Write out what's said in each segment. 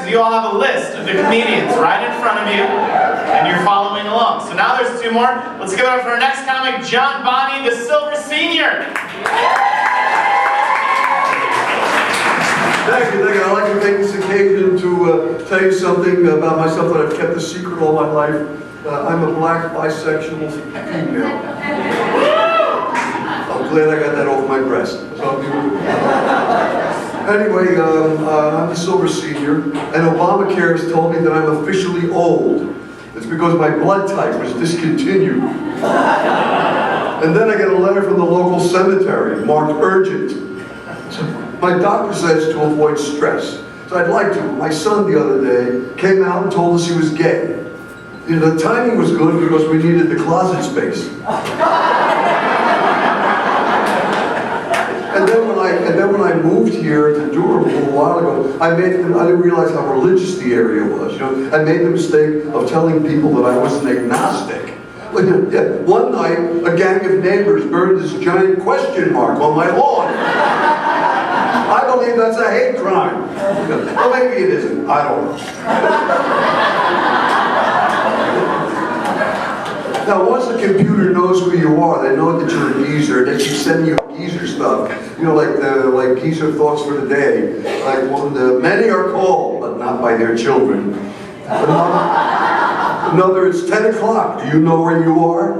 is you all have a list of the comedians right in front of you, and you're following along. So now there's two more. Let's give it up for our next comic, John Bonney, the Silver Senior. Thank you. I'd like to take this occasion to tell you something about myself that I've kept a secret all my life. I'm a black bisexual female. I'm glad I got that off my breast. Anyway, I'm the Silver Senior, and Obamacare has told me that I'm officially old. It's because my blood type was discontinued. And then I get a letter from the local cemetery marked urgent. My doctor says to avoid stress. So I'd like to. My son the other day came out and told us he was gay. You know, the timing was good because we needed the closet space. And then when I moved here to Durham a little while ago, I didn't realize how religious the area was. You know, I made the mistake of telling people that I was an agnostic. One night, a gang of neighbors burned this giant question mark on my lawn. I believe that's a hate crime. Well, maybe it isn't. I don't know. Now, once the computer knows who you are, they know that you're a geezer. They keep sending you geezer stuff. You know, like geezer thoughts for the day. Like many are called, but not by their children. Another, it's 10 o'clock. Do you know where you are?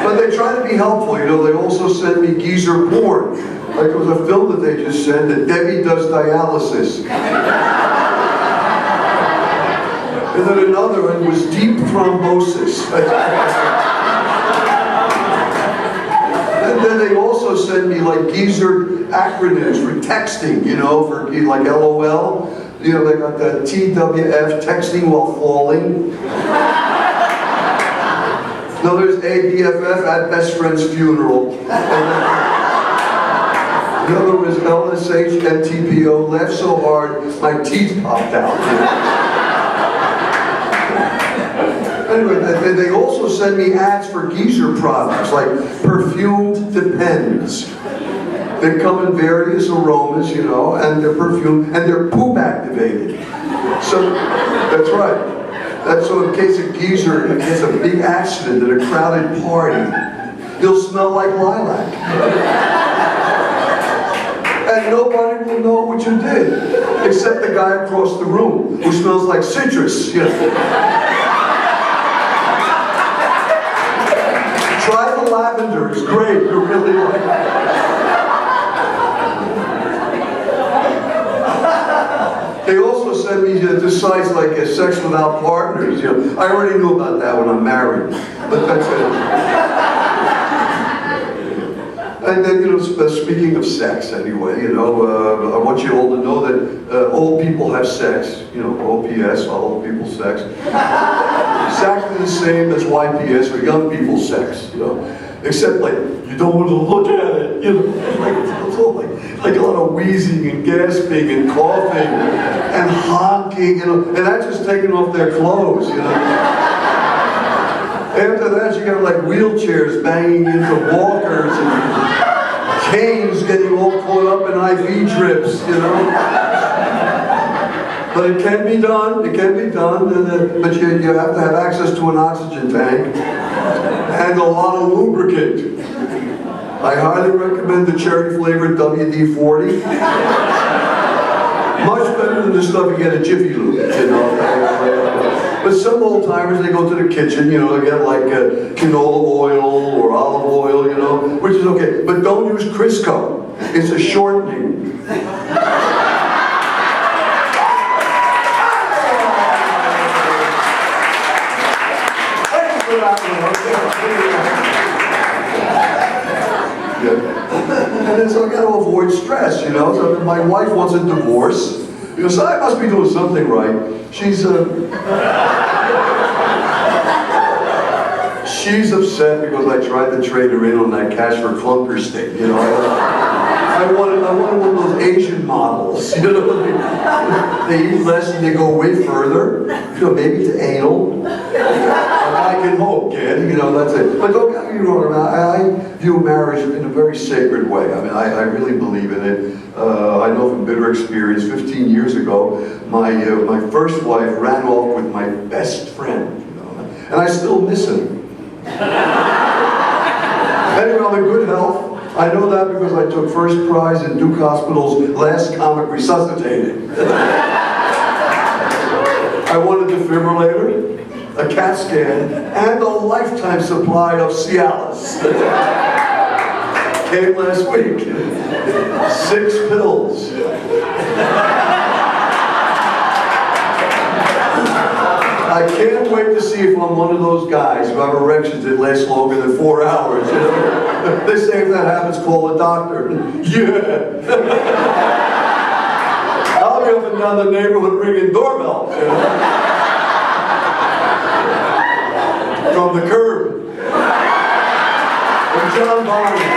But they try to be helpful, you know. They also send me geezer porn. Like there was a film that they just sent that Debbie does dialysis. And then another one was deep thrombosis. And then they also send me like geezer acronyms for texting, you know, for like LOL. You know, they got that TWF, texting while falling. No, there's ABFF, at best friend's funeral. The other was LSH, MTPO, laughed so hard, my teeth popped out. Anyway, they also send me ads for geezer products, like perfumed Depends. They come in various aromas, you know, and they're perfumed, and they're poop activated. So, that's right. So in case a geezer gets a big accident at a crowded party, he'll smell like lilac. And nobody will know what you did, except the guy across the room, who smells like citrus. You know. Try the lavender, it's great, you really like it. They also send me to sites like Sex Without Partners. You know, I already knew about that when I'm married, but that's it. And then, you know, speaking of sex, anyway, you know, I want you all to know that old people have sex. You know, OPS, old people sex, exactly the same as YPS or young people sex. You know, except like you don't want to look at it. You know, it's all like a lot of wheezing and gasping and coughing and honking, you know, and that's just taking off their clothes, you know. After that, you got like wheelchairs banging into walkers and canes getting all caught up in IV drips, you know. But it can be done, but you have to have access to an oxygen tank and a lot of lubricant. I highly recommend the cherry-flavored WD-40. Much better than the stuff you get at Jiffy Lube, you know. But some old-timers, they go to the kitchen, you know, they get like canola oil or olive oil, you know, which is okay. But don't use Crisco. It's a shortening. And then so I got to avoid stress, you know. So my wife wants a divorce. You know, so I must be doing something right. She's upset because I tried to trade her in on that cash for clunker stick, you know. I wanted one of those Asian models, you know, they eat less and they go way further, you know, maybe to anal. I can hope, kid, you know, that's it. But don't get me wrong, I view marriage in a very sacred way. I mean, I really believe in it. I know from bitter experience, 15 years ago, my first wife ran off with my best friend, you know, and I still miss him. Anyway, I'm in good health. I know that because I took first prize in Duke Hospital's Last Comic Resuscitated. I won a defibrillator, a CAT scan, and a lifetime supply of Cialis. Came last week. 6 pills. I can't wait to see if I'm one of those guys who have erections that last longer than 4 hours. You know? They say if that happens, call a doctor. Yeah. I'll be up and down the neighborhood ringing doorbells. You know? From the curb. From John Bonham.